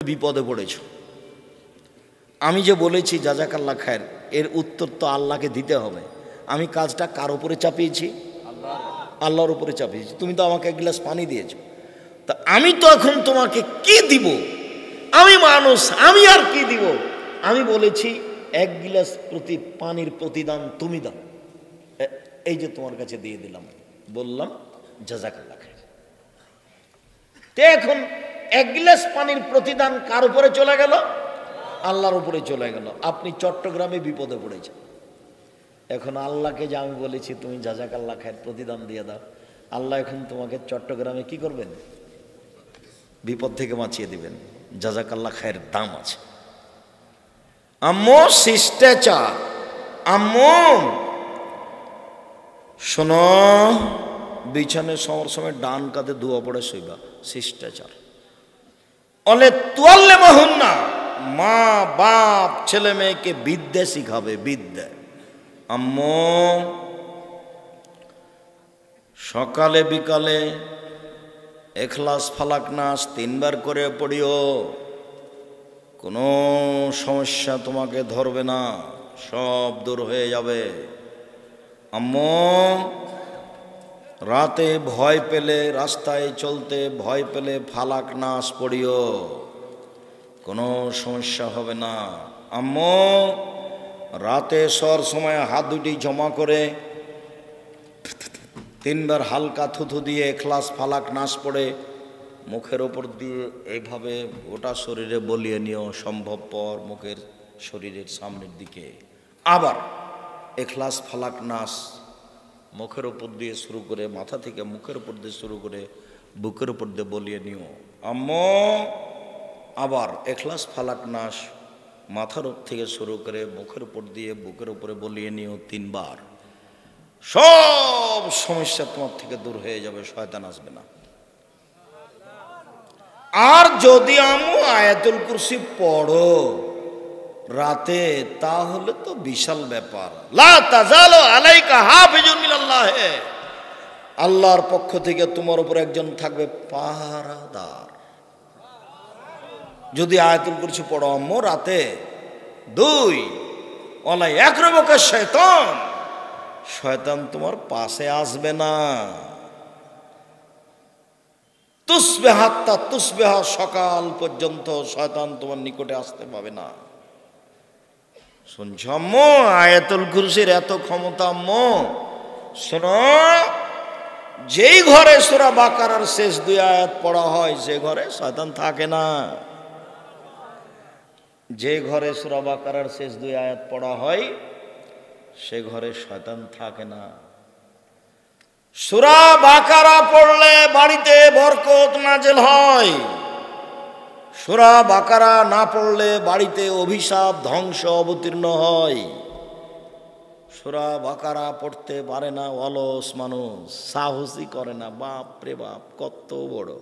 বিপদে পড়েছো। আমি যে বলেছি জাযাকাল্লাহ খায়ের, এর উত্তর তো আল্লাহকে দিতে হবে। আমি কাজটা কার উপরে চাপিয়েছি? আল্লাহর উপরে চাপিয়েছি। তুমি তো আমাকে এক গ্লাস পানি দিয়েছো, তা আমি তো এখন তোমাকে কি দিব? আমি মানুষ, আমি আর কি দিব? আমি বলেছি এক গ্লাস প্রতি পানির প্রতিদান তুমি দাও, এই যে তোমার কাছে দিয়ে দিলাম, বললাম জাযাকাল্লাহ খায়ের। এখন এক গ্লাস পানির প্রতিদান কার উপরে চলে গেল? আল্লাহর উপরে চলে গেল। আপনি চট্টগ্রামে বিপদে পড়েছেন, এখন আল্লাহকে যে আমি বলেছি তুমি জাযাকাল্লাহ খায়ের প্রতিদান দিয়ে দাও, আল্লাহ এখন তোমাকে চট্টগ্রামে কি করবেন? বিপদ থেকে বাঁচিয়ে দিবেন। জাযাকাল্লাহ খায়ের দাম আছে। আম্মু শিষ্টাচার, আম্মু শোনো, বিছানে শোয়ার সময় ডান কাঁধে দুয়া পড়ে শোইবা, শিষ্টাচার। অলে তোয়াল্লে মাহুন না, মা বাপ ছেলে মেয়েকে বিদ্যে শিখাবে, বিদ্যে। আম্মু সকালে বিকালে ইখলাস ফালাক নাস 3 বার করে পড়িও, কোনো সমস্যা তোমাকে ধরবে না, সব দূর হয়ে যাবে। আম্মু রাতে ভয় পেলে, রাস্তায় চলতে ভয় পেলে ফালাক নাস পড়িও, কোনো সমস্যা হবে না। আম্মু রাতে শোয়ার সময় হাত দুটি জমা করে 3 বার হালকা থুথু দিয়ে ইখলাস ফালাক নাস পড়ে মুখের ওপর দিয়ে এইভাবে গোটা শরীরে বলিয়ে নিও, সম্ভবপর মুখের শরীরের সামনের দিকে। আবার ইখলাস ফালাক নাস মুখের ওপর দিয়ে শুরু করে, মাথা থেকে মুখের ওপর দিয়ে শুরু করে বুকের ওপর দিয়ে বলিয়ে নিও। আম্মু আবার ইখলাস ফালাক নাস মাথার ওপর থেকে শুরু করে মুখের উপর দিয়ে বুকের উপরে বলিয়ে নিও 3 বার। সব সমস্যা তোমার থেকে দূর হয়ে যাবে, শয়তান আসবে না। আর যদি আম্মু আয়াতুল কুরসি পড়ো রাতে, তাহলে তো বিশাল ব্যাপার। লা তাজালু আলাইকা হাফিজুন মিনাল্লাহ, আল্লাহর পক্ষ থেকে তোমার উপর একজন থাকবে পাহারাদার। যদি আয়াতুল কুরসি পড়ো আম্মু রাতে। 2 ওয়ালা ইয়াকরুবুকা শাইতান, শয়তান তোমার পাশে আসবে না। তুসবিহা হাত্তা তুসবিহা, সকাল পর্যন্ত শয়তান তোমার নিকটে আসতে পাবে না। শুনছ আম্মু, আয়াতুল কুরসির এত ক্ষমতা আম্মু। শোনো, যেই ঘরে সূরা বাকারার শেষ 2 আয়াত পড়া হয় সে ঘরে শয়তান থাকে না। যে ঘরে সূরা বাকারার শেষ 2 আয়াত পড়া হয় সে ঘরে শয়তান থাকে না। সূরা বাকারা পড়লে বাড়িতে বরকত নাজেল হয়, সূরা বাকারা না পড়লে বাড়িতে অভিশাপ ধ্বংস অবতীর্ণ হয়। সূরা বাকারা পড়তে পারে না অলস মানুষ, সাহসী করে না। বাপ রে বাপ, কত বড়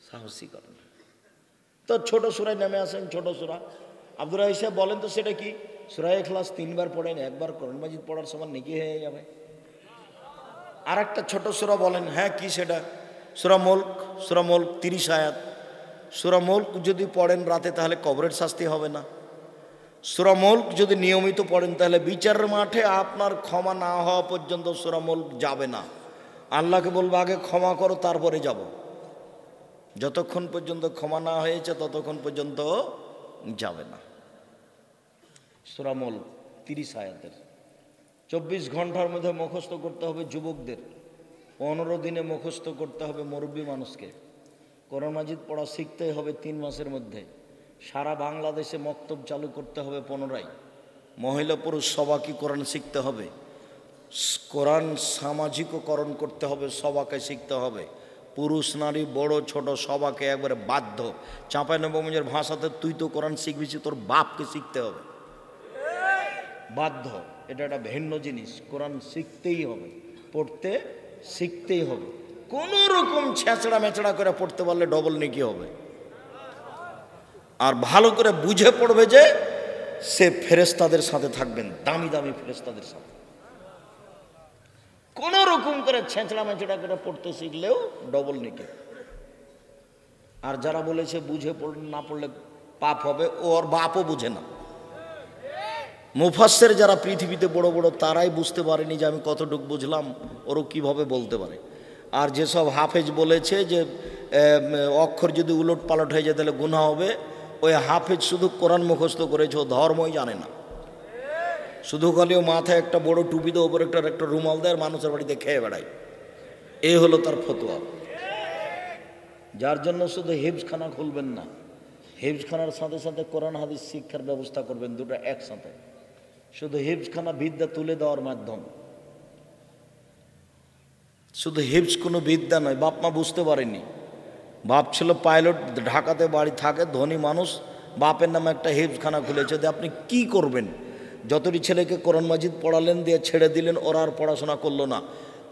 সাহসী করে না। তো ছোট সূরায় নেমে আসেন, ছোট সূরা। আব্দুর রাহিম সাহেব বলেন তো সেটা কি? সূরা ইখলাস 3 বার পড়েন, 1 বার কোরআন মাজিদ পড়ার সময় নেকি হয়ে যাবে। আর একটা ছোট সূরা বলেন, হ্যাঁ কি সেটা? সূরা মুলক, সূরা মুলক 30 আয়াত। সূরা মুলক যদি পড়েন রাতে তাহলে কবরের শাস্তি হবে না। সূরা মুলক যদি নিয়মিত পড়েন তাহলে বিচারের মাঠে আপনার ক্ষমা না হওয়া পর্যন্ত সূরা মুলক যাবে না। আল্লাহকে বলবো আগে ক্ষমা করো তারপরে যাব। যতক্ষণ পর্যন্ত ক্ষমা না হয়েছে ততক্ষণ পর্যন্ত যাবে না। সূরা মুলক 30 আয়াতের, 24 ঘন্টার মধ্যে মুখস্থ করতে হবে যুবকদের, 15 দিনে মুখস্থ করতে হবে মুরব্বী মানুষকে। কোরআন মাজিদ পড়া শিখতেই হবে 3 মাসের মধ্যে। সারা বাংলাদেশে মক্তব চালু করতে হবে 15টায়। মহিলা পুরুষ সবাইকে কোরআন শিখতে হবে। কোরআন সামাজিককরণ করতে হবে, সবাইকে শিখতে হবে। পুরুষ নারী বড় ছোট সবাইকে একবারে বাধ্য। চাঁপাইনবাবগঞ্জের ভাষাতে তুই তো কোরআন শিখবি, তোর বাপকে শিখতে হবে, বাধ্য। এটা একটা ভিন্ন জিনিস, কোরআন শিখতেই হবে, পড়তে শিখতেই হবে। কোন রকম ছেঁচড়া মেচড়া করে পড়তে পারলে ডবল নেকি হবে। আর ভালো করে বুঝে পড়বে যে সে ফেরেশতাদের সাথে থাকবেন, দামি দামি ফেরেশতাদের সাথে। কোন রকম করে ছেঁচড়া মেচড়া করে পড়তে শিখলেও ডবল নেকি। আর যারা বলেছে বুঝে না পড়লে পাপ হবে, ওর বাপও বুঝে না। মুফাসসির যারা পৃথিবীতে বড় বড় তারাই বুঝতে পারেনি যে আমি কতটুকু বুঝলাম, ওরও কিভাবে বলতে পারে। আর যেসব হাফেজ বলেছে যে অক্ষর যদি উলট পালট হয়ে যায় তাহলে গুনাহ হবে, ওই হাফেজ শুধু কোরআন মুখস্থ করেছে, ও ধর্মই জানে না। শুধু খালি ও মাথায় একটা বড় টুপি দিয়ে ওপরে একটা রুমাল দেয়, মানুষের বাড়িতে খেয়ে বেড়ায়, এই হলো তার ফতোয়া। যার জন্য শুধু হিফজখানা খুলবেন না, হিফজখানার সাথে সাথে কোরআন হাদিস শিক্ষার ব্যবস্থা করবেন, দুটো একসাথে। শুধু হিফজখানা বিদ্যা তুলে দেওয়ার মাধ্যম, শুধু হিফজ কোনো বিদ্যা নয়। বাপ মা বুঝতে পারেনি, বাপ ছিল পাইলট, ঢাকাতে বাড়ি থাকে, ধনী মানুষ, বাপের নামে একটা হিফজখানা খুলেছে। আপনি কি করবেন? যতটি ছেলেকে কোরআন মাজিদ পড়ালেন, দিয়ে ছেড়ে দিলেন, ওরা আর পড়াশোনা করলো না,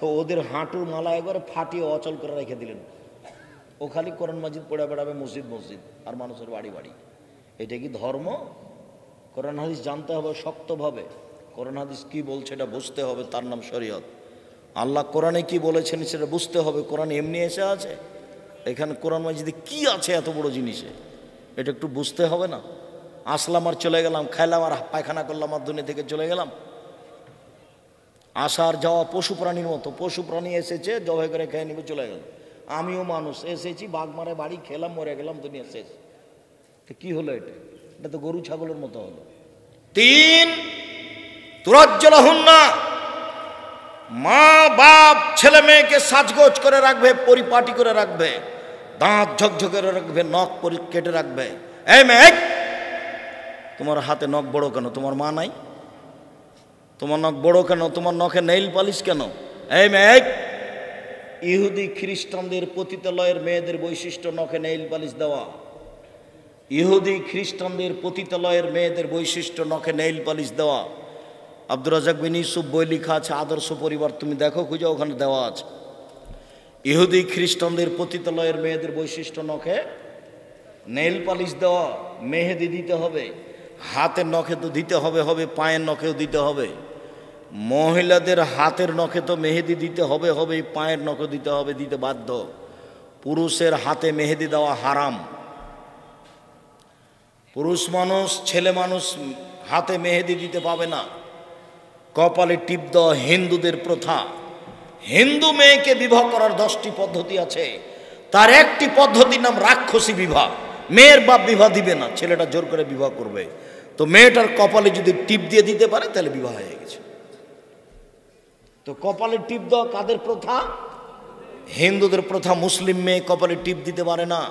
তো ওদের হাঁটুর মালা একবারে ফাটিয়ে অচল করে রেখে দিলেন। ও খালি কোরআন মাজিদ পড়ে বেড়াবে মসজিদ মসজিদ আর মানুষের বাড়ি বাড়ি। এটা কি ধর্ম? কোরআন হাদিস জানতে হবে শক্তভাবে, কোরআন হাদিস কি বলছে এটা বুঝতে হবে, তার নাম শরীয়ত। আল্লাহ কোরআনে কি বলেছেন সেটা বুঝতে হবে। কোরআন এমনি এসে আছে? এখানে কোরআন মাজিদে কি আছে এত বড় জিনিসে, এটা একটু বুঝতে হবে না? আসলাম আর চলে গেলাম, খাইলাম আর পায়খানা করলাম আর দুনিয়া থেকে চলে গেলাম। আসার যাওয়া পশু প্রাণীর মতো, পশু প্রাণী এসেছে জবাই করে খেয়ে নিবে চলে গেল। আমিও মানুষ এসেছি, বাঘ মারে বাড়ি খেলাম, মরে গেলাম, দুনিয়া শেষ। তো কি হলো এটা? এটা তো গরু ছাগলের মতো হলো। 3 তুরাজ্জালাহুন্না, মা বাপ ছেলে মেয়েকে সাজগোজ করে রাখবে, পরিপাটি করে রাখবে, দাঁত ঝকঝক করে রাখবে, নখ কেটে রাখবে। এই মেয়ে, তোমার হাতে নখ বড় কেন? তোমার মা নাই? তোমার নখ বড় কেন? তোমার নখে নেইল পালিশ কেন? এই মেয়ে, ইহুদি খ্রিস্টানদের পতিতালয়ের মেয়েদের বৈশিষ্ট্য নখে নেইল পালিশ দেওয়া। ইহুদি খ্রিস্টানদের পতিতালয়ের মেয়েদের বৈশিষ্ট্য নখে নেইল পালিশ দেওয়া। আব্দুর রাজ্জাক বিন ইউসুফ বই লেখা আছে, আদর্শ পরিবার, তুমি দেখো খুঁজে, ওখানে দেওয়া আছে। ইহুদি খ্রিস্টানদের পতিতালয়ের মেয়েদের বৈশিষ্ট্য নখে নেইল পালিশ দেওয়া, মেহেদি দিতে হবে, হাতের নখে তো দিতে হবে, পায়ের নখেও দিতে হবে। মহিলাদের হাতের নখে তো মেহেদি দিতে হবে, পায়ের নখে দিতে হবে, দিতে বাধ্য। পুরুষের হাতে মেহেদি দেওয়া হারাম। পুরুষ মানুষ, ছেলে মানুষ হাতে মেহেদি দিতে পাবে না। কপালে টিপ দেওয়া হিন্দুদের প্রথা। হিন্দু মেয়েকে বিবাহ করার 10টি পদ্ধতি আছে, তার একটি পদ্ধতির নাম রাক্ষসী বিবাহ। মেয়ের বাপ বিবাহ দিবে না, ছেলেটা জোর করে বিবাহ করবে। তো মেয়েটার কপালে যদি টিপ দিয়ে দিতে পারে তাহলে বিবাহ হয়ে গেছে। তো কপালে টিপ দেওয়া কাদের প্রথা? হিন্দুদের প্রথা। মুসলিম মেয়ে কপালে টিপ দিতে পারে না।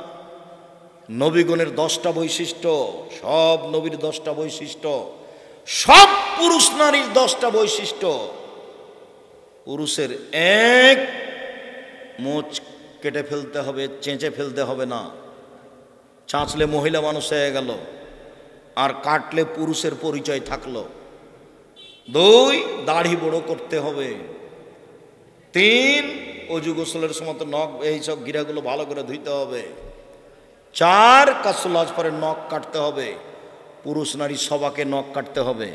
নবীগণের 10টা বৈশিষ্ট্য, সব নবীর 10টা বৈশিষ্ট্য, সব পুরুষ নারীর 10টা বৈশিষ্ট্য। পুরুষের 1, মোচ কেটে ফেলতে হবে, চেঁচে ফেলতে হবে না, চাঁচলে মহিলা মানুষ হয়ে গেল, আর কাটলে পুরুষের পরিচয় থাকলো। 2, দাড়ি বড় করতে হবে। 3, অজু গোসলের সময় তো নখ এইসব গিরাগুলো ভালো করে ধুইতে হবে। 4, কাসুলাজ পরে নখ কাটতে হবে, পুরুষ নারী সবাকে নখ কাটতে হবে।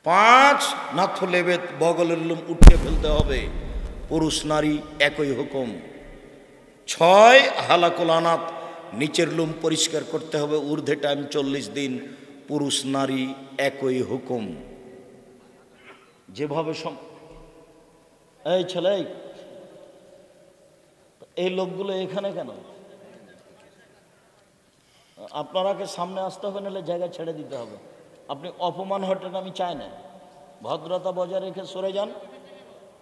5, নাথু লেবেত বগলের লুম উঠে ফেলতে হবে, পুরুষ নারী একই হুকুম। 6, হালাকুল আনাত, নিচের লুম পরিষ্কার করতে হবে, ঊর্ধ্বে টাইম 40 দিন, পুরুষ নারী একই হুকুম। যেভাবে এই ছেলে, এই লোকগুলো এখানে কেন? আপনারাকে সামনে আসতে হবে, নাহলে জায়গা ছেড়ে দিতে হবে। আপনি অপমান হটেন আমি চাই না, ভদ্রতা বজায় রেখে সরে যান।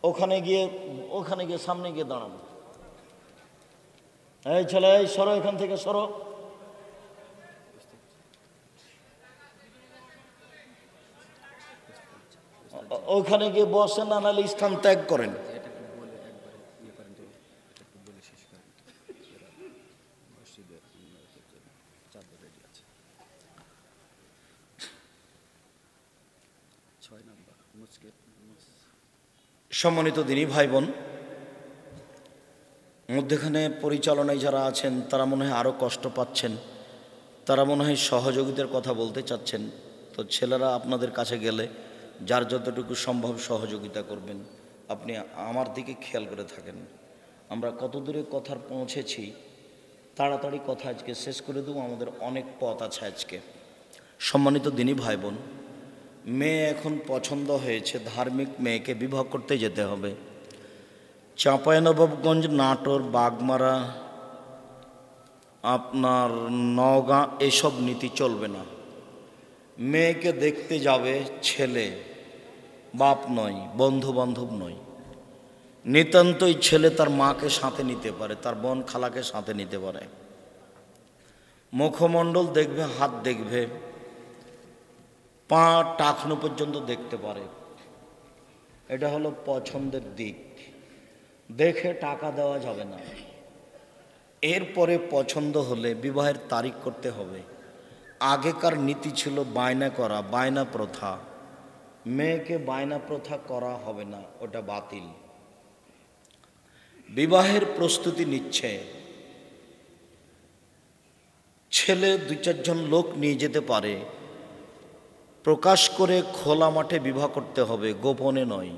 ওখানে গিয়ে সামনে গিয়ে দাঁড়ান। এই ছেলে, এই সরো, এখান থেকে সরো। ওখানে গিয়ে বসেন, না নাহলে স্থান ত্যাগ করেন। সম্মানিত দিনী ভাই বোন, মধ্যখানে পরিচালনায় যারা আছেন তারা মনে হয় আরও কষ্ট পাচ্ছেন, তারা মনে হয় সহযোগিতার কথা বলতে চাচ্ছেন। তো ছেলেরা আপনাদের কাছে গেলে যার যতটুকু সম্ভব সহযোগিতা করবেন। আপনি আমার দিকে খেয়াল করে থাকেন, আমরা কত দূরে কথার পৌঁছেছি, তাড়াতাড়ি কথা আজকে শেষ করে দেবো, আমাদের অনেক পথ আছে আজকে। সম্মানিত দিনী ভাই বোন, মেয়ে এখন পছন্দ হয়েছে, ধার্মিক মেয়েকে বিবাহ করতে যেতে হবে। চাঁপাইনবাবগঞ্জ, নাটোর, বাগমারা, আপনার নওগাঁ এসব নীতি চলবে না। মেয়েকে দেখতে যাবে ছেলে, বাপ নয়, বন্ধু বান্ধব নয়। নিতান্তই ছেলে তার মাকে সাথে নিতে পারে, তার বোন খালাকে সাথে নিতে পারে। মুখমণ্ডল দেখবে, হাত দেখবে, পা টাকনো পর্যন্ত দেখতে পারে। এটা হলো পছন্দের দিক। দেখে টাকা দেওয়া যাবে না। এরপরে পছন্দ হলে বিবাহের তারিখ করতে হবে। আগেকার নীতি ছিল বায়না করা, বায়না প্রথা। মেয়েকে বায়না প্রথা করা হবে না, ওটা বাতিল। বিবাহের প্রস্তুতি নিচ্ছে ছেলে, 2-4 জন লোক নিয়ে যেতে পারে। প্রকাশ করে খোলা মাঠে বিবাহ করতে হবে, গোপনে নয়।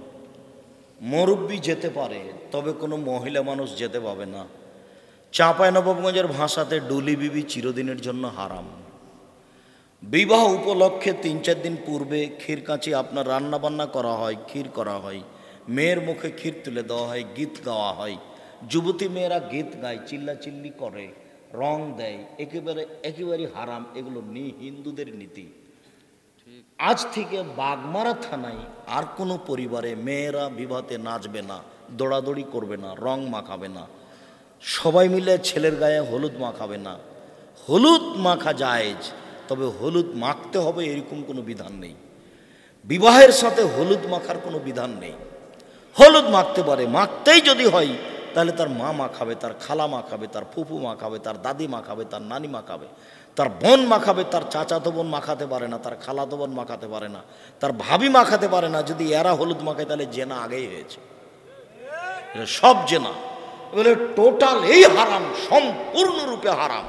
মুরব্বি যেতে পারে, তবে কোনো মহিলা মানুষ যেতে পাবে না। চাঁপাইনবাবগঞ্জের ভাষাতে ডুলি বিবি চিরদিনের জন্য হারাম। বিবাহ উপলক্ষে 3-4 দিন পূর্বে ক্ষীরকাঁচি আপনার রান্না বান্না করা হয়, ক্ষীর করা হয়, মেয়ের মুখে ক্ষীর তুলে দেওয়া হয়, গীত গাওয়া হয়। যুবতী মেয়েরা গীত গায়, চিল্লাচিল্লি করে, রং দেয়, একেবারে হারাম। এগুলো হিন্দুদের নীতি। আজ থেকে বাগমারা থানায় আর কোনো পরিবারে মেয়েরা বিবাহতে নাচবে না, দৌড়াদৌড়ি করবে না, রং মাখাবে না, সবাই মিলে ছেলের গায়ে হলুদ মাখাবে না। হলুদ মাখা জায়েজ, তবে হলুদ মাখতে হবে এরকম কোনো বিধান নেই। বিবাহের সাথে হলুদ মাখার কোনো বিধান নেই। হলুদ মাখতে পারে, মাখতেই যদি হয় তাহলে তার মা মাখাবে, তার খালা মাখাবে, তার ফুফু মাখাবে, তার দাদি মাখাবে, তার নানি মাখাবে, তার বোন মাখাবে। তার চাচাতো বোন মাখাতে পারে না, তার খালাতো বোন মাখাতে পারে না, তার ভাবি মাখাতে পারে না। যদি এরা হলুদ মাখায় তাহলে জেনা আগেই হয়েছে। এটা সব জেনা, বলে টোটাল এই হারাম, সম্পূর্ণরূপে হারাম।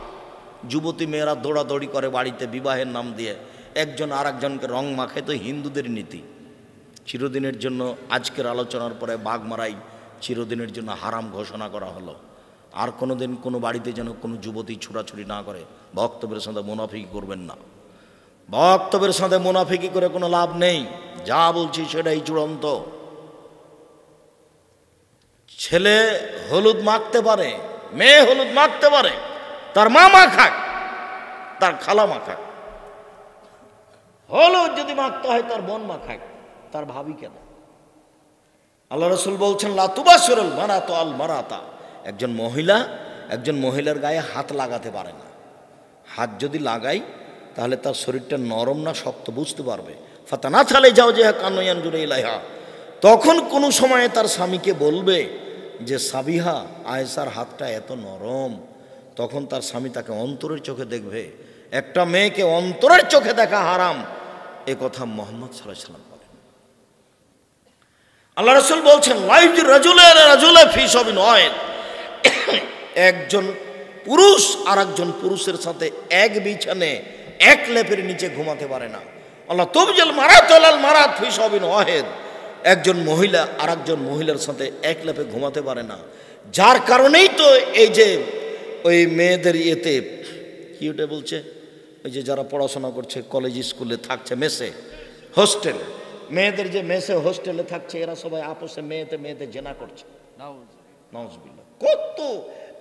যুবতী মেয়েরা দৌড়াদৌড়ি করে বাড়িতে বিবাহের নাম দিয়ে, একজন আর একজনকে রং মাখায়, তো হিন্দুদের নীতি। চিরদিনের জন্য আজকের আলোচনার পরে বাগমারাই চিরদিনের জন্য হারাম ঘোষণা করা হলো। আর কোনো দিন কোনো বাড়িতে যেন কোনো যুবতী ছুটাছুটি না করে। বক্তব্যের সাথে মুনাফিকি করবেন না। বক্তব্যের সাথে মুনাফিকি করে কোনো লাভ নেই। যা বলছি সেটাই চূড়ান্ত। ছেলে হলুদ মাখতে পারে, মেয়ে হলুদ মাখতে পারে, তার মা মাখাক, তার খালা মাখাক। হলুদ যদি মাখতে হয় তার বোন মাখাক, তার ভাবি কেন? আল্লাহ রাসূল বলছেন, লা তুবাশিরুল মারাতু আল মারাতা। একজন মহিলার গায়ে হাত লাগাতে পারে না। হাত যদি লাগাই তাহলে তার শরীরটা নরম না শক্ত বুঝতে পারবে। ফাতানা ছালে যাও যে কানয়ান জুড়ে ইলাইহা। তখন কোনো সময়ে তার স্বামীকে বলবে যে সাবিহা, আয়েশার হাতটা এত নরম। তখন তার স্বামী তাকে অন্তরের চোখে দেখবে। একটা মেয়েকে অন্তরের চোখে দেখা হারাম, এ কথা মুহাম্মদ সাল্লাল্লাহু আলাইহি ওয়াসাল্লাম বলেন। আল্লাহ রাসূল বলছেন, লাইজুর রাজুলের রাজুলে ফি সাবিন ওয়াহিদ। একজন পুরুষ আর একজন পুরুষের সাথে এক বিছানে এক লেপের নিচে ঘুমাতে পারে না। আল্লাহ তুবজাল মারাতুল মারাত ফি সাবিন ওয়াহিদ। একজন মহিলা আর একজন মহিলার সাথে এক লেপে ঘুমাতে পারে না। যার কারণেই তো এই যে ওই মেয়েদের ইয়েতে কি ওটা বলছে, ওই যে যারা পড়াশোনা করছে কলেজ স্কুলে থাকছে মেসে হোস্টেল, মেয়েদের যে মেসে হোস্টেলে থাকছে, এরা সবাই আপোষে মেয়েতে জেনা করছে। নাউজুবিল্লাহ। কত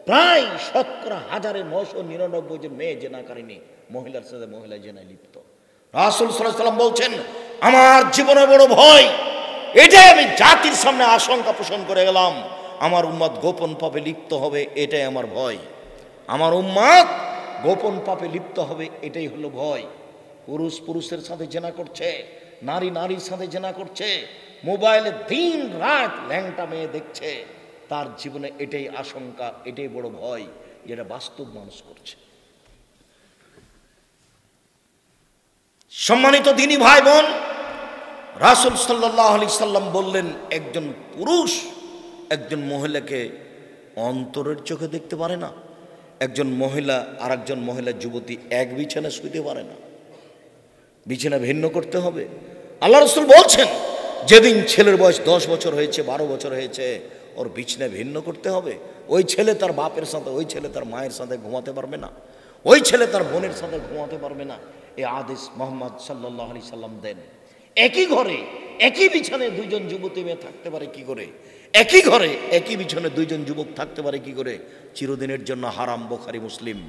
প্রায় 17,999 জন মেয়ে জেনাকারিনী, মহিলার সাথে মহিলা জেনায় লিপ্ত। রাসূল সাল্লাল্লাহু আলাইহি ওয়াসাল্লাম বলছেন, আমার জীবনে বড় ভয়, এটাই আমি জাতির সামনে আশঙ্কা পোষণ করে গেলাম, আমার উম্মত গোপন পাপে লিপ্ত হবে, এটাই আমার ভয়। আমার উম্মত গোপন পাপে লিপ্ত হবে, এটাই হলো ভয়। পুরুষ পুরুষের সাথে জেনা করছে, নারী নারীর সাথে জেনা করছে, মোবাইলে দিন রাত ল্যাংটা মেয়ে দেখছে, তার জীবনে এটাই আশঙ্কা, এটাই বড় ভয়, যেটা বাস্তব মানুষ করছে। সম্মানিত দিনী ভাই বোন, রাসূল সাল্লাল্লাহু আলাইহি সাল্লাম বললেন, একজন পুরুষ একজন মহিলাকে অন্তরের চোখে দেখতে পারে না। একজন মহিলা আর একজন মহিলা যুবতী এক বিছানা শুইতে পারে না, বিছানা ভিন্ন করতে হবে। আল্লাহ রাসূল বলছেন, যেদিন ছেলের বয়স 10 বছর হয়েছে, 12 বছর হয়েছে, ওর বিছানা ভিন্ন করতে হবে। ওই ছেলে তার বাপের সাথে, ওই ছেলে তার মায়ের সাথে ঘুমাতে পারবে না, ওই ছেলে তার বোনের সাথে ঘুমাতে পারবে না। এই আদেশ মোহাম্মদ সাল্লাল্লাহু আলাইহি সাল্লাম দেন। একই ঘরে একই বিছানায় দুইজন যুবতী মেয়ে থাকতে পারে কি করে? একই ঘরে একই বিছানায় দুইজন যুবক থাকতে পারে কি করে? চিরদিনের জন্য হারাম। বুখারী মুসলিম।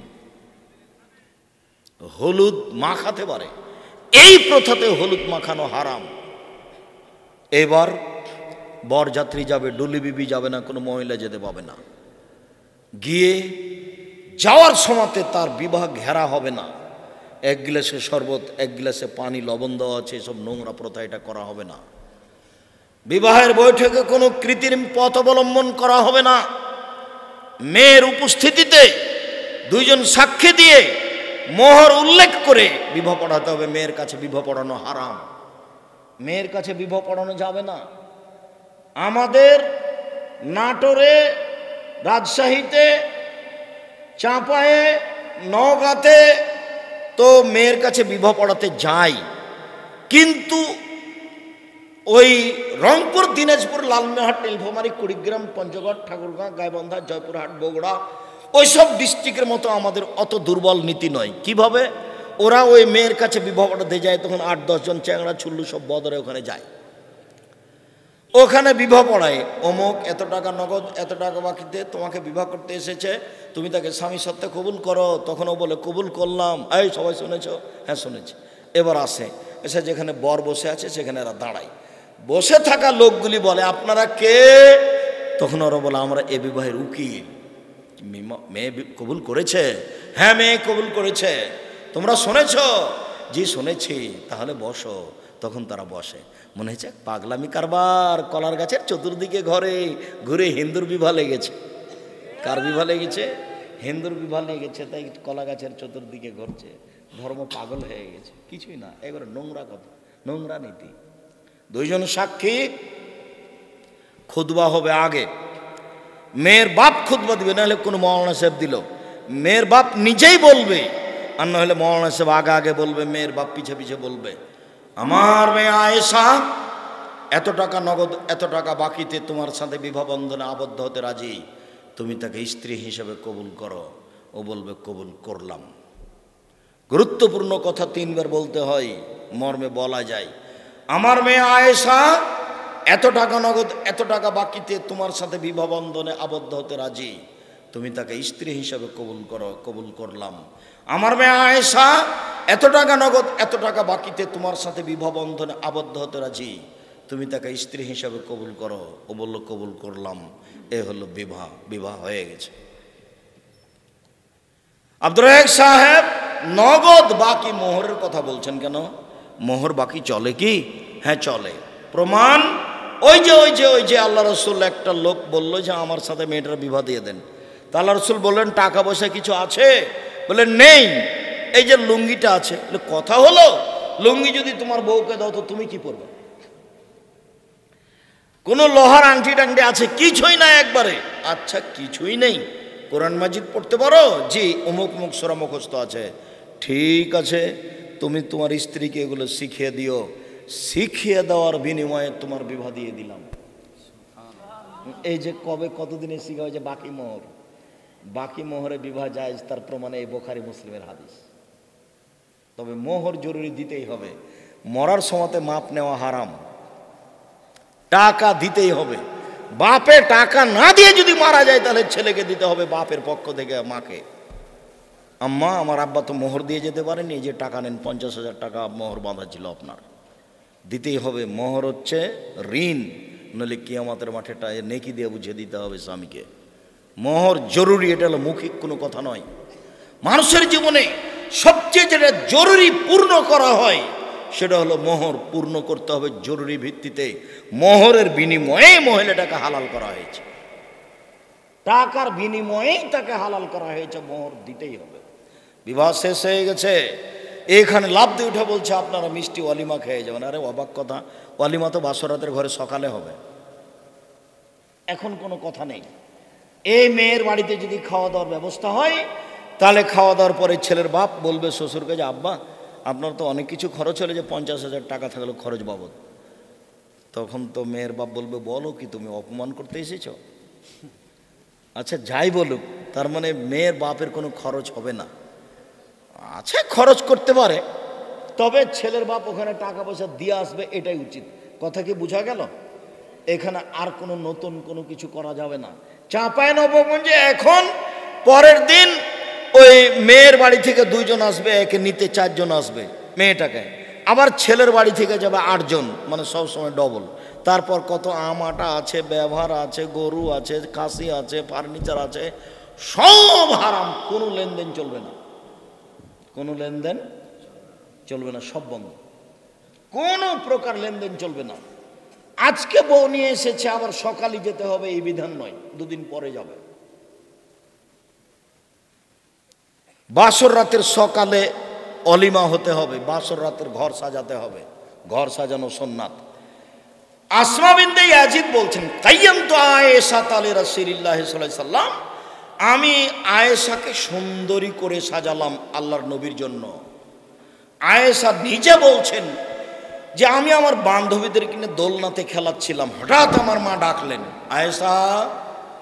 হলুদ মাখাতে পারে, এই প্রথাতে হলুদ মাখানো হারাম। এবার বরযাত্রী যাবে, ডুলি বিবি যাবে না, কোনো মহিলা যেতে পাবে না। গিয়ে যাওয়ার সময়তে তার বিবাহ ঘেরা হবে না। এক গ্লাসে শরবত, এক গ্লাসে পানি, লবণ দেওয়া আছে, এসব নোংরা প্রথা, এটা করা হবে না। বিবাহের বৈঠকে কোনো কৃত্রিম পথ অবলম্বন করা হবে না। মেয়ের উপস্থিতিতে দুইজন সাক্ষী দিয়ে মোহর উল্লেখ করে বিবাহ পড়াতে হবে। মেয়ের কাছে বিবাহ পড়ানো হারাম, মেয়ের কাছে বিবাহ পড়ানো যাবে না। আমাদের নাটোরে, রাজশাহীতে, চাঁপায়ে, নওগাঁতে তো মেয়ের কাছে বিবাহ পড়াতে যাই, কিন্তু ওই রংপুর, দিনাজপুর, লালমনিরহাট, নীলফামারী, কুড়িগ্রাম, পঞ্চগড়, ঠাকুরগাঁ, গাইবান্ধা, জয়পুরহাট, বগুড়া, ওইসব ডিস্ট্রিক্টের মতো আমাদের অত দুর্বল নীতি নয়। কিভাবে ওরা ওই মেয়ের কাছে বিবাহ পড়াতে যায়, তখন 8-10 জন চ্যাংড়া ছুল্লু সব বদরে ওখানে যায়, ওখানে বিবাহ পড়ায়। অমুক এত টাকা নগদ, এত টাকা বাকিতে তোমাকে বিবাহ করতে এসেছে, তুমি তাকে স্বামী সত্ত্বে কবুল করো। তখন ও বলে কবুল করলাম। এই সবাই শুনেছ? হ্যাঁ শুনেছি। এবার আসে, এসে যেখানে বর বসে আছে সেখানে এরা দাঁড়ায়। বসে থাকা লোকগুলি বলে আপনারা কে? তখন ওরা বলে আমরা এ বিবাহের উকিল। মেয়ে কবুল করেছে? হ্যাঁ মেয়ে কবুল করেছে। তোমরা শুনেছ? জি শুনেছি। তাহলে বসো। তখন তারা বসে। মনে হয়েছে পাগলামি কারবার, কলার গাছের চতুর্দিকে ঘরে ঘুরে হিন্দুর বিবাহ লেগেছে। কার বিবাহ লেগেছে? হিন্দুর বিবাহ লেগেছে, তাই কলা গাছের চতুর্দিকে ঘুরছে। ধর্ম পাগল হয়ে গেছে। কিছুই না, এবারে নোংরা কথা, নোংরা নীতি। দুইজন সাক্ষী, খুতবা হবে আগে। মেয়ের বাপ খুতবা দিবে, নাহলে কোনো মৌলানা সাহেব দিল। মেয়ের বাপ নিজেই বলবে, আর নাহলে মৌলানা সাহেব আগে আগে বলবে, মেয়ের বাপ পিছে পিছে বলবে আমার মেয়ে আয়েশা এত টাকা নগদ, এত টাকা বাকিতে তোমার সাথে বিবাহ বন্ধনে আবদ্ধ হতে রাজি, তুমি তাকে স্ত্রী হিসেবে কবুল করো। ও বলবে কবুল করলাম। গুরুত্বপূর্ণ কথা 3 বার বলতে হয়, মর্মে বলা যায় আমার মেয়ে আয়েশা এত টাকা নগদ, এত টাকা বাকিতে তোমার সাথে বিবাহ বন্ধনে আবদ্ধ হতে রাজি, তুমি তাকে স্ত্রী হিসেবে কবুল করো। কবুল করলাম। আমার মেয়ে আয়েশা এত টাকা নগদ, এত টাকা বাকিতে তোমার সাথে বিবাহ বন্ধনে আবদ্ধ হতে রাজি, তুমি তাকে স্ত্রী হিসেবে কবুল করো। ও বলল কবুল করলাম। এ হলো বিবাহ। বিবাহ হয়ে গেছে। আব্দুর রাজ্জাক সাহেব নগদ বাকি মোহরের কথা বলছেন কেন? মোহর বাকি চলে কি? হ্যাঁ চলে। প্রমাণ ওই যে আল্লাহ রসুল, একটা লোক বললো যে আমার সাথে মেয়েটার বিবাহ দিয়ে দেন। তা আল্লাহ রসুল বললেন টাকা পয়সা কিছু আছে? বললেন নেই। এই যে লুঙ্গিটা আছে। কথা হলো, লুঙ্গি যদি তোমার বউকে দাও তো তুমি কি পরবে? কোনো লোহার আংটি টাংটি আছে? কিছুই না একবারে। আচ্ছা কিছুই নেই, কোরআন মাজিদ পড়তে পারো? জি। অমুক মুখ সূরা মুখস্থ আছে। ঠিক আছে, তুমি তোমার স্ত্রীকে এগুলো শিখিয়ে দিও। শিখিয়ে দেওয়ার বিনিময়ে তোমার বিবাহ দিয়ে দিলাম। এই যে কবে কতদিনে শিখা হয়েছে বাকি মোহর, বাকি মোহরে বিবাহ জায়েজ, তার প্রমাণে এই বুখারী মুসলিমের হাদিস। তবে মোহর জরুরি দিতেই হবে। মরার সময়তে মাপ নেওয়া হারাম, টাকা দিতেই হবে। বাপে টাকা না দিয়ে যদি মারা যায় তাহলে ছেলেকে দিতে হবে বাপের পক্ষ থেকে মাকে। আম্মা আমার আব্বা তো মোহর দিয়ে যেতে পারেনি, এই যে টাকা নেন 50,000 টাকা মোহর বাঁধা ছিল আপনার, দিতেই হবে। মোহর হচ্ছে ঋণ, নইলে কিয়ামতের মাঠে নেকি দিয়ে বুঝিয়ে দিতে হবে স্বামীকে। মোহর জরুরি, এটা হলো মৌখিক কোনো কথা নয়। মানুষের জীবনে সবচেয়ে যেটা জরুরি পূর্ণ করা হয় সেটা হলো মোহর। পূর্ণ করতে হবে জরুরি ভিত্তিতে। মোহরের বিনিময়ে মহিলাটাকে হালাল করা হয়েছে, টাকার বিনিময়েই তাকে হালাল করা হয়েছে, মোহর দিতেই হবে। বিবাহ শেষ হয়ে গেছে, এখানে লাফ দিয়ে উঠে বলছে আপনারা মিষ্টি ওয়ালিমা খেয়ে যাবেন। আরে অবাক কথা, ওয়ালিমা তো বাসরাতের ঘরে সকালে হবে, এখন কোনো কথা নেই। এই মেয়ের বাড়িতে যদি খাওয়া দাওয়ার ব্যবস্থা হয় তাহলে খাওয়া দাওয়ার পরে ছেলের বাপ বলবে শ্বশুরকে যে আব্বা আপনার তো অনেক কিছু খরচ হলে, যে 50,000 টাকা থাকলো খরচ বাবদ। তখন তো মেয়ের বাপ বলবে বলো কি তুমি অপমান করতে এসেছ? আচ্ছা যাই বলুক, তার মানে মেয়ের বাপের কোনো খরচ হবে না? আচ্ছা খরচ করতে পারে, তবে ছেলের বাপ ওখানে টাকা পয়সা দিয়ে আসবে, এটাই উচিত। কথা কি বোঝা গেল? এখানে আর কোনো নতুন কোনো কিছু করা যাবে না। চাঁপাইনবাবগঞ্জে এখন পরের দিন ওই মেয়ের বাড়ি থেকে 2 জন আসবে, একে নিতে 4 জন আসবে মেয়েটাকে, আবার ছেলের বাড়ি থেকে যাবে 8 জন, মানে সবসময় ডবল। তারপর কত আটা আছে, ব্যবহার আছে, গরু আছে, খাসি আছে, ফার্নিচার আছে, সব হারাম। কোনো লেনদেন চলবে না, কোনো লেনদেন চলবে না, সব বন্ধ, কোনো প্রকার লেনদেন চলবে না। আজকে বউ নিয়ে এসেছে, আবার সকালে যেতে হবে এই বিধান নয়, 2 দিন পরে যাবে। বাসর রাতের সকালে অলিমা হতে হবে, বাসর রাতের ঘর সাজাতে হবে, ঘর সাজানো সুন্নাত। আসমা বিনতে ইয়াজিদ বলছেন, কাইয়ামতু আয়েশা তালে রাসূলুল্লাহ সাল্লাল্লাহু আলাইহি সাল্লাম, আমি আয়েশাকে সুন্দরী করে সাজালাম আল্লাহর নবীর জন্য। আয়েশা নিজে বলছেন যে আমি আমার বান্ধবীদের কিনে দোলনাতে খেলাচ্ছিলাম, হঠাৎ আমার মা ডাকলেন, আয়েশা।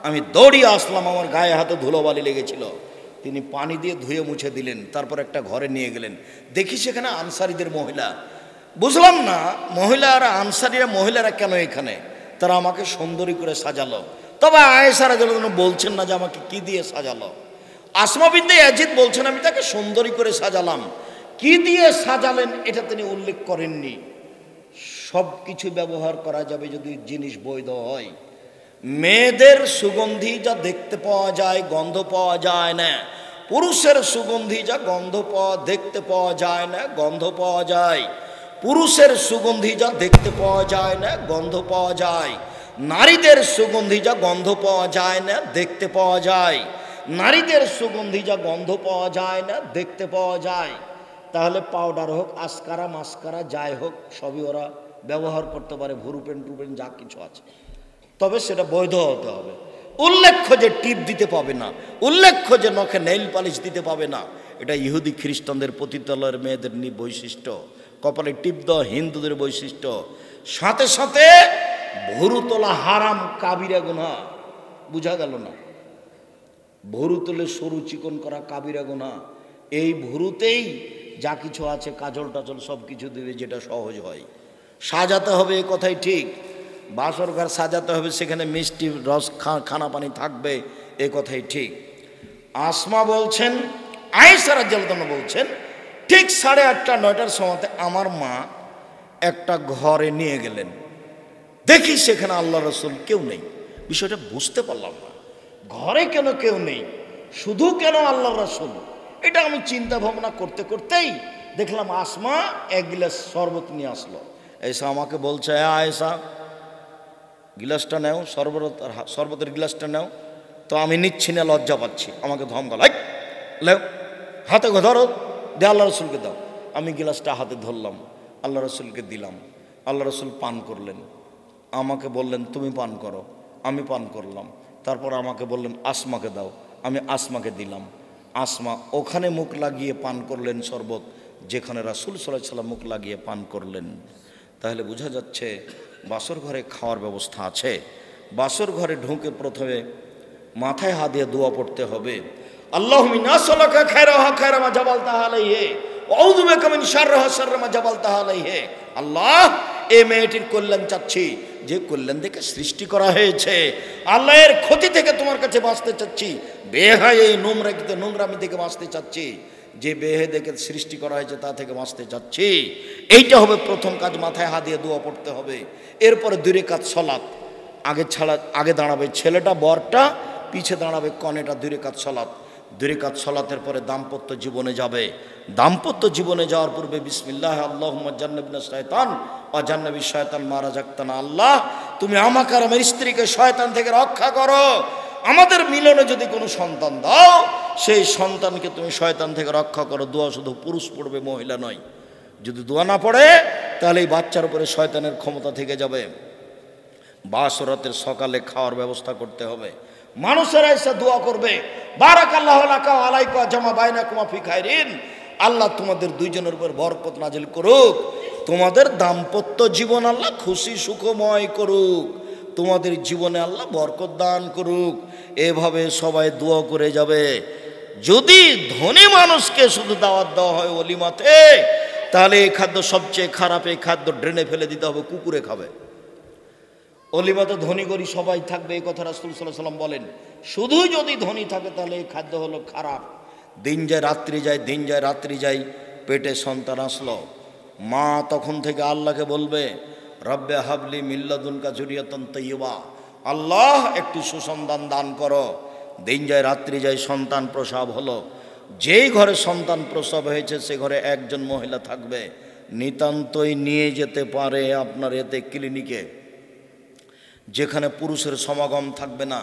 আমি দৌড়িয়ে আসলাম, আমার গায়ে হাতে ধুলোবালি লেগেছিল। তিনি পানি দিয়ে ধুয়ে মুছে দিলেন, তারপর একটা ঘরে নিয়ে গেলেন। দেখি সেখানে আনসারীদের মহিলা। বুঝলাম না মহিলারা, আনসারীরা মহিলারা কেন এখানে, তারা আমাকে সুন্দরী করে সাজালো। তবে আয়েশা রাদিয়াল্লাহু আনহা বলছেন না যে আমাকে কি দিয়ে সাজালো। আসমা বিনতে ইয়াজিদ বলছেন আমি তাকে সুন্দরী করে সাজালাম। কি দিয়ে সাজালেন এটা তিনি উল্লেখ করেননি। সব কিছু ব্যবহার করা যাবে যদি জিনিস বৈধ হয়। মেয়েদের সুগন্ধি যা দেখতে পাওয়া যায়, গন্ধ পাওয়া যায় না। পুরুষের সুগন্ধি যা গন্ধ দেখতে পাওয়া যায় না, গন্ধ পাওয়া যায়। পুরুষের সুগন্ধি যা দেখতে পাওয়া যায় না, গন্ধ পাওয়া যায়। নারীদের সুগন্ধি যা গন্ধ পাওয়া যায় না, দেখতে পাওয়া যায়। নারীদের সুগন্ধি যা গন্ধ পাওয়া যায় না, দেখতে পাওয়া যায়। তাহলে পাউডার হোক, আসকারা মাস্কারা যাই হোক, সবই ওরা ব্যবহার করতে পারে, ভুরুপেন টুপেন যা কিছু আছে, তবে সেটা বৈধ হতে হবে। উল্লেখ্য যে টিপ দিতে পাবে না, উল্লেখ্য যে নখে নেইল পালিশ দিতে পাবে না, এটা ইহুদি খ্রিস্টানদের পতিতালয়ের মেয়েদের বৈশিষ্ট্য। কপালে টিপ দেওয়া হিন্দুদের বৈশিষ্ট্য। সাথে সাথে ভুরু তোলা হারাম, কাবিরা গুনাহ। বুঝা গেল না? ভুরু তুলে সরু চিকন করা কাবিরা গুনাহ। এই ভুরুতেই যা কিছু আছে, কাজল টাজল সব কিছু দিলে যেটা সহজ হয়। সাজাতে হবে, এ কথাই ঠিক। বাসর ঘর সাজাতে হবে, সেখানে মিষ্টি রস খানা পানি থাকবে, এ কথাই ঠিক। আসমা বলছেন, আয়েশা রাদিয়াল্লাহু আনহা বলছেন, ঠিক 8:30 9টার সময়তে আমার মা একটা ঘরে নিয়ে গেলেন। দেখি সেখানে আল্লাহ রসুল কেউ নেই। বিষয়টা বুঝতে পারলাম না, ঘরে কেন কেউ নেই, শুধু কেন আল্লাহ রসুল। এটা আমি চিন্তা ভাবনা করতে করতেই দেখলাম আসমা 1 গ্লাস শরবত নিয়ে আসলো। এসা আমাকে বলছে, আয়েশা গিলাসটা নাও, শরবতের গিলাসটা নাও। তো আমি নিচ্ছি না, লজ্জা পাচ্ছি। আমাকে ধমকাল, লেও হাতে ধরো, দে আল্লাহ রসুলকে দাও। আমি গিলাসটা হাতে ধরলাম, আল্লাহ রসুলকে দিলাম। আল্লাহ রসুল পান করলেন। আমাকে বললেন তুমি পান করো। আমি পান করলাম। তারপর আমাকে বললেন আসমাকে দাও। আমি আসমাকে দিলাম। আসমা ওখানে মুখ লাগিয়ে পান করলেন শরবত, যেখানে রাসূল সাল্লাল্লাহু আলাইহি ওয়াসাল্লাম মুখ লাগিয়ে পান করলেন। তাহলে বোঝা যাচ্ছে বাসর ঘরে খাওয়ার ব্যবস্থা আছে। বাসর ঘরে ঢুকে প্রথমে মাথায় হাত দিয়ে দোয়া পড়তে হবে, আল্লাহুম্মা ইন্নী আসআলুকা খায়রাহা খায়রা মা জাবালতাহা আলাইহি ওয়া আউযু বিকা মিন শাররিহা শাররা মা জাবালতাহা আলাইহি। আল্লাহ, এই মেয়েটির কল্যাণ চাচ্ছি, যে কল্যাণ থেকে সৃষ্টি করা হয়েছে। আল্লাহ, এর ক্ষতি থেকে তোমার কাছে বাঁচতে চাচ্ছি। বেহায়া এই নোংরামি থেকে বাঁচতে চাচ্ছি। যে বেহে দেখে সৃষ্টি করা হয়েছে তা থেকে বাঁচতে চাচ্ছি। এইটা হবে প্রথম কাজ, মাথায় হাত দিয়ে দোয়া পড়তে হবে। এরপরে 2 রাকাত সালাত। আগে দাঁড়াবে ছেলেটা, বরটা পিছে দাঁড়াবে কনেটা। 2 রাকাত সালাত। 2 রাকাত সালাতের পরে দাম্পত্য জীবনে যাবে। দাম্পত্য জীবনে যাওয়ার পূর্বে বিসমিল্লাহ আল্লাহুম্মা জান্নিবনা শায়তান ওয়া জান্নিবিশ শায়তান মা রাযাকতানা। আল্লাহ, তুমি আমাকে আর আমার স্ত্রীকে শয়তান থেকে রক্ষা করো। আমাদের মিলনে যদি কোনো সন্তান দাও, সেই সন্তানকে তুমি শয়তান থেকে রক্ষা করো। দোয়া শুধু পুরুষ পড়বে, মহিলা নয়। যদি দোয়া না পড়ে তাহলে এই বাচ্চার উপরে শয়তানের ক্ষমতা থেকে যাবে। বাসরাতের সকালে খাওয়ার ব্যবস্থা করতে হবে। মানুষেরা এসে দোয়া করবে, বারাকাল্লাহু লাকা ওয়া আলাইকা জামা বাইনাকুমা ফি খাইরিন। আল্লাহ তোমাদের 2 জনের উপর বরকত নাজিল করুক। তোমাদের দাম্পত্য জীবন আল্লাহ খুশি সুখময় করুক। তোমাদের জীবনে আল্লাহ বরকত দান করুক। এভাবে সবাই দোয়া করে যাবে। যদি ধনী মানুষকে শুধু দাওয়াত দেওয়া হয় ওলিমাতে, তাহলে এই খাদ্য সবচেয়ে খারাপ, এই খাদ্য ড্রেনে ফেলে দিতে হবে, কুকুরে খাবে। অলিমাতে ধনী গরি সবাই থাকবে, এই কথা রাসূল সাল্লাল্লাহু আলাইহি ওয়াসাল্লাম বলেন। শুধু যদি ধনী থাকে তাহলে এই খাদ্য হলো খারাপ। দিন যায় রাত্রি যায়, দিন যায় রাত্রি যায়, পেটে সন্তান আসলো, মা তখন থেকে আল্লাহকে বলবে, রব্বে হাবলি মিল্লাদুনকা যুরিয়াতান তাইয়্যিবা, আল্লাহ একটি সুসন্তান দান করো। দিন যায় রাত্রি যায়, সন্তান প্রসব হলো। যেই ঘরে সন্তান প্রসব হয়েছে সে ঘরে একজন মহিলা থাকবে, নিতান্তই নিয়ে যেতে পারে আপনার এতে ক্লিনিকে, যেখানে পুরুষের সমাগম থাকবে না।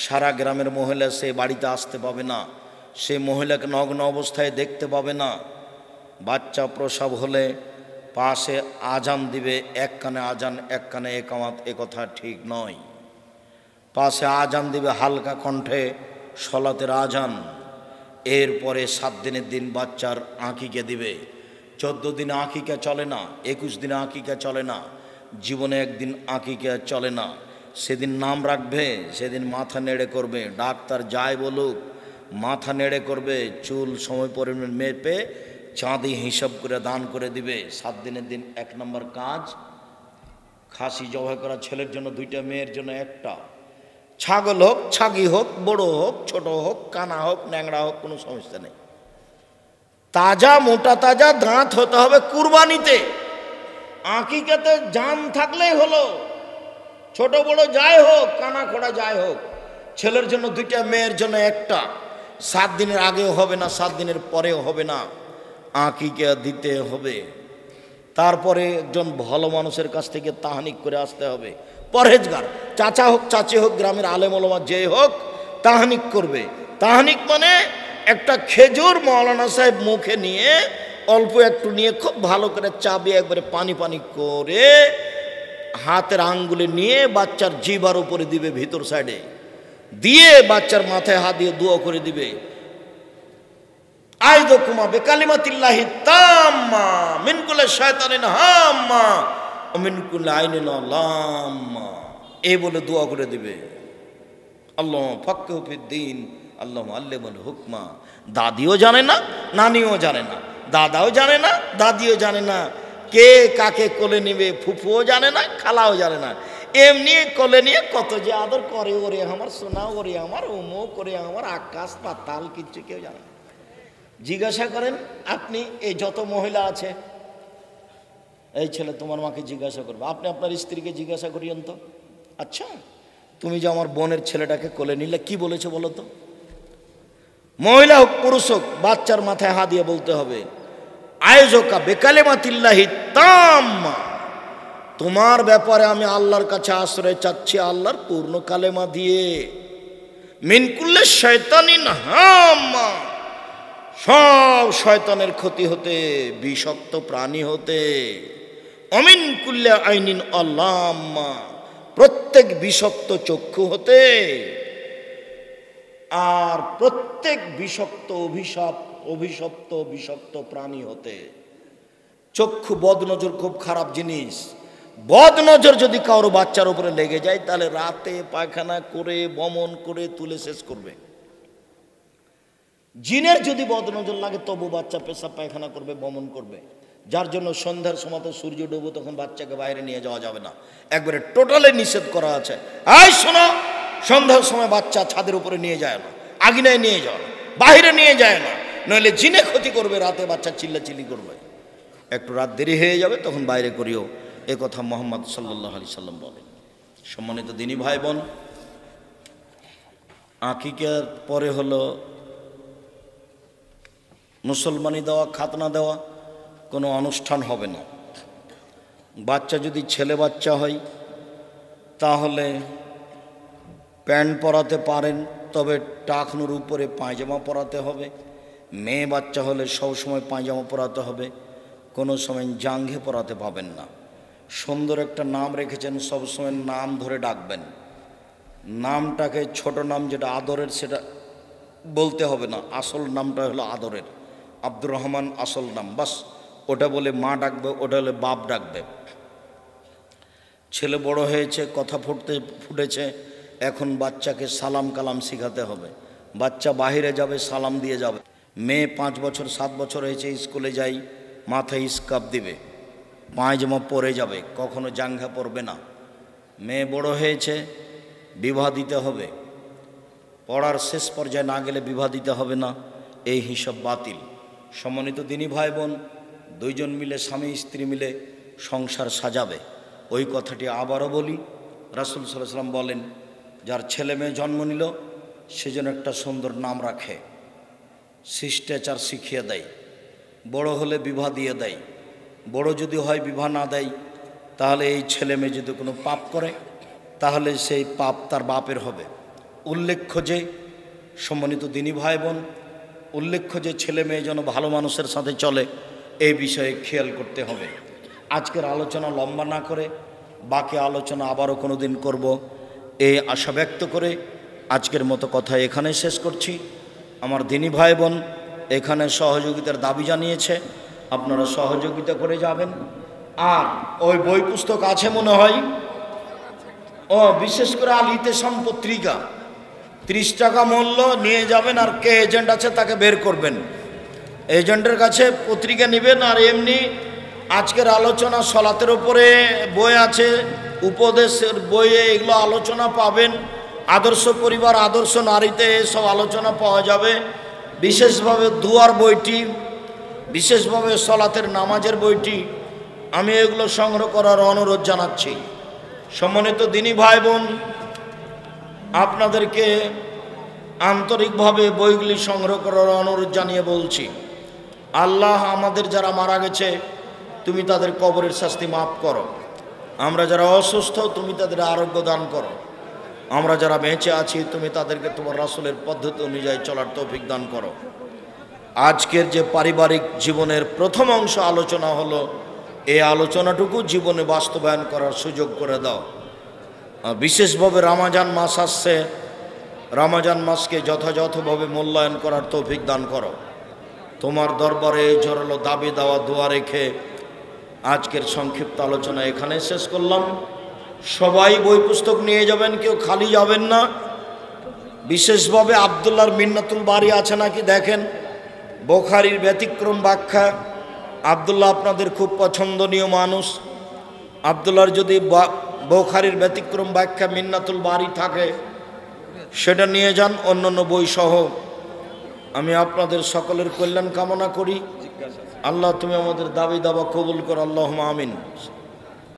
সারা গ্রামের মহিলা সে বাড়িতে আসতে পাবে না, সে মহিলাকে নগ্ন অবস্থায় দেখতে পাবে না। বাচ্চা প্রসব হলে পাশে আজান দিবে, এক কানে আজান এক কানে একামাত, এ কথা ঠিক নয়। পাশে আজান দিবে হালকা কণ্ঠে, সলাতের আজান। এরপরে 7 দিনের দিন বাচ্চার আঁকিকে দিবে। 14 দিনে আঁকিকা চলে না, 21 দিনে আঁকিকা চলে না, জীবনে একদিন আঁকিকা চলে না। সেদিন নাম রাখবে, সেদিন মাথা নেড়ে করবে, ডাক্তার যাই বলুক মাথা নেড়ে করবে, চুল সময় পরিমাণ মেপে চাঁদি হিসাব করে দান করে দিবে। 7 দিনের দিন 1 নম্বর কাজ, খাসি জবাই করা, ছেলের জন্য 2টা, মেয়ের জন্য 1টা। ছাগল হোক, ছাগি হোক, বড় হোক, ছোট হোক, কানা হোক, ন্যাংরা হোক, কোনো সমস্যা নেই। তাজা মোটা তাজা দাঁত হতে হবে কুরবানিতে। আকিকাতে জান থাকলেই হলো, ছোট বড় যাই হোক, কানা খোড়া যাই হোক। ছেলের জন্য 2টা, মেয়ের জন্য 1টা। 7 দিনের আগেও হবে না, 7 দিনের পরেও হবে না, আকিকা দিতে হবে। তারপরে একজন ভালো মানুষের কাছ থেকে তাহানিক করে আসতে হবে, পরহেজগার, চাচা হোক চাচি হোক, গ্রামের আলেম ওলামা যে হোক, তাহানিক করবে। তাহানিক মানে একটা খেজুর মাওলানা সাহেব মুখে নিয়ে, অল্প একটু নিয়ে খুব ভালো করে চাবিয়ে একবারে পানি পানি করে হাতের আঙ্গুলে নিয়ে বাচ্চার জিবার উপরে দিবে, ভিতর সাইডে দিয়ে বাচ্চার মাথায় হাত দিয়ে দোয়া করে দিবে, আইযুকুমা বিকালিমাতিল্লাহি তাম্মা মিন কুল্লি শায়তানিন হাম্মা ওয়া মিন কুল্লি আইনিন লাম্মা, এই বলে দোয়া করে দিবে। আল্লাহুম্মা ফাক্কিহু ফিদ্দীন, আল্লাহুম্মা আল্লিমহুল হুকমা। দাদিও জানে না, নানিও জানে না, দাদাও জানে না, দাদিও জানে না, কে কাকে কোলে নিবে ফুফুও জানে না, খালাও জানে না। এমনি কোলে নিয়ে কত যে আদর করে, ওরে আমার সোনা, ওরে আমার অমুক, ওরে আমার আকাশ পাতাল, কিচ্ছু কেউ জানে না। জিজ্ঞাসা করেন আপনি, এই যত মহিলা আছে, এই ছেলে তোমার মাকে জিজ্ঞাসা করবে, আপনি আপনার স্ত্রীকে জিজ্ঞাসা করিয়েন তো, আচ্ছা তুমি যে আমার বোনের ছেলেটাকে কোলে নিলে কি বলেছে বলো তো? মহিলা হোক পুরুষ হোক, বাচ্চার মাথায় হাত দিয়ে বলতে হবে, আইযুকা বিকালিমাতিল্লাহি তাম্মা, তোমার ব্যাপারে আমি আল্লাহর কাছে আশ্রয় চাচ্ছি আল্লাহর পূর্ণ কালেমা দিয়ে, মিন কুল্লি শায়তানিন হাম্মা, সব শয়তানের ক্ষতি হতে, বিষাক্ত প্রাণী হতে, অমিন কুল্লি আইনিন লাম্মা, প্রত্যেক বিষাক্ত চক্ষু হতে, আর প্রত্যেক বিষাক্ত অভিশপ্ত বিষাক্ত প্রাণী হতে। চক্ষু, বদনজর খুব খারাপ জিনিস। বদনজর যদি কারো বাচ্চার উপরে লেগে যায় তাহলে রাতে পায়খানা করে বমন করে তুলে শেষ করবে। জিনের যদি বদনজর লাগে তবু বাচ্চা পেশাব পায়খানা করবে, বমন করবে। যার জন্য সন্ধ্যার সময় তো সূর্য ডুবো, তখন বাচ্চাকে বাইরে নিয়ে যাওয়া যাবে না, একবারে টোটালি নিষেধ করা আছে। এই শোনো, সন্ধ্যার সময় বাচ্চা ছাদের উপরে নিয়ে যায় না, আঙিনায় নিয়ে যাও না, বাইরে নিয়ে যায় না, নইলে জিনে ক্ষতি করবে, রাতে বাচ্চা চিল্লাচিল্লি করবে। একটু রাত দেরি হয়ে যাবে তখন বাইরে করিও, এ কথা মুহাম্মদ সাল্লাল্লাহু আলাইহি সাল্লাম বলেন। সম্মানিত দিনী ভাই বোন, আকিকার পরে হলো মুসলমানি দেওয়া, খাতনা দেওয়া, কোনো অনুষ্ঠান হবে না। বাচ্চা যদি ছেলে বাচ্চা হয় তাহলে প্যান্ট পরাতে পারেন, তবে টাকনুর উপরে পায়জামা পরাতে হবে। মেয়ে বাচ্চা হলে সবসময় পায়জামা পরাতে হবে, কোনো সময় জাঙ্ঘে পরাতে পাবেন না। সুন্দর একটা নাম রেখেছেন, সবসময় নাম ধরে ডাকবেন। নামটাকে ছোট নাম যেটা আদরের সেটা বলতে হবে না, আসল নামটা হলো আদরের। আব্দুর রহমান আসল নাম, বাস ওটা বলে মা ডাকবে, ওটা হলে বাপ ডাকবে। ছেলে বড় হয়েছে, কথা ফুটেছে, এখন বাচ্চাকে সালাম কালাম শিখাতে হবে। বাচ্চা বাহিরে যাবে, সালাম দিয়ে যাবে। মেয়ে 5 বছর 7 বছর হয়েছে, স্কুলে যাই, মাথায় স্কার্ফ দিবে, পায়জামা পরে যাবে, কখনো জাঙ্ঘা পরবে না। মেয়ে বড় হয়েছে, বিবাহ দিতে হবে। পড়ার শেষ পর্যায়ে না গেলে বিবাহ দিতে হবে না, এই হিসাব বাতিল। সম্মানিত দিনী ভাই বোন, দুইজন মিলে, স্বামী স্ত্রী মিলে সংসার সাজাবে। ওই কথাটি আবারও বলি, রাসূল সাল্লাল্লাহু আলাইহি ওয়াসাল্লাম বলেন, যার ছেলে মেয়ে জন্ম নিল সে যেন একটা সুন্দর নাম রাখে, শিষ্টাচার শিখিয়ে দেয়, বড় হলে বিবাহ দিয়ে দেয়। বড় যদি হয় বিবাহ না দেয়, তাহলে এই ছেলে মেয়ে যদি কোনো পাপ করে তাহলে সেই পাপ তার বাপের হবে। উল্লেখ্য যে, সম্মানিত দিনী ভাই বোন, উল্লেখ্য যে ছেলে মেয়ে যেন ভালো মানুষের সাথে চলে, এই বিষয়ে খেয়াল করতে হবে। আজকের আলোচনা লম্বা না করে বাকি আলোচনা আবারও কোনো দিন করব, এই আশা ব্যক্ত করে আজকের মতো কথা এখানে শেষ করছি। আমার দিনী ভাই বোন এখানে সহযোগিতার দাবি জানিয়েছে, আপনারা সহযোগিতা করে যাবেন। আর ওই বই পুস্তক আছে মনে হয়, বিশেষ করে আল ইতেসাম পত্রিকা 30 টাকা মূল্য নিয়ে যাবেন। আর কে এজেন্ট আছে তাকে বের করবেন, এজেন্টের কাছে পত্রিকা নেবেন। আর এমনি আজকের আলোচনা সলাতের উপরে বই আছে, উপদেশের বইয়ে এগুলো আলোচনা পাবেন। আদর্শ পরিবার, আদর্শ নারীতে এসব আলোচনা পাওয়া যাবে। বিশেষভাবে দুয়ার বইটি, বিশেষভাবে সলাতের নামাজের বইটি, আমি এগুলো সংগ্রহ করার অনুরোধ জানাচ্ছি। সম্মানিত দিনী ভাই বোন, আপনাদেরকে আন্তরিকভাবে বইগুলি সংগ্রহ করার অনুরোধ জানিয়ে বলছি, আল্লাহ আমাদের যারা মারা গেছে তুমি তাদের কবরের শাস্তি মাফ করো। আমরা যারা অসুস্থ তুমি তাদের আরোগ্য দান করো। আমরা যারা বেঁচে আছি তুমি তাদেরকে তোমার রাসূলের পদ্ধতি অনুযায়ী চলার তৌফিক দান করো। আজকের যে পারিবারিক জীবনের প্রথম অংশ আলোচনা হলো, এই আলোচনাটুকু জীবনে বাস্তবায়ন করার সুযোগ করে দাও। বিশেষভাবে রমজান মাস আসছে, রমজান মাসকে যথাযথভাবে মূল্যায়ন করার তৌফিক দান করো। তোমার দরবারে জোরালো দাবি দেওয়া দোয়া রেখে আজকের সংক্ষিপ্ত আলোচনা এখানে শেষ করলাম। সবাই বই পুস্তক নিয়ে যাবেন, কেউ খালি যাবেন না। বিশেষভাবে আব্দুল্লাহর মিন্নাতুল বারি আছে নাকি দেখেন, বুখারীর ব্যতিক্রম ব্যাখ্যা। আব্দুল্লাহ আপনাদের খুব পছন্দনীয় মানুষ। আব্দুল্লাহর যদি বুখারীর ব্যতিক্রম ব্যাখ্যা মিন্নাতুল বারি থাকে সেটা নিয়ে যান, অন্যান্য বই সহ। আমি আপনাদের সকলের কল্যাণ কামনা করি। আল্লাহ তুমি আমাদের দাবি দাবা কবুল করো, আল্লাহুম্মা আমিন।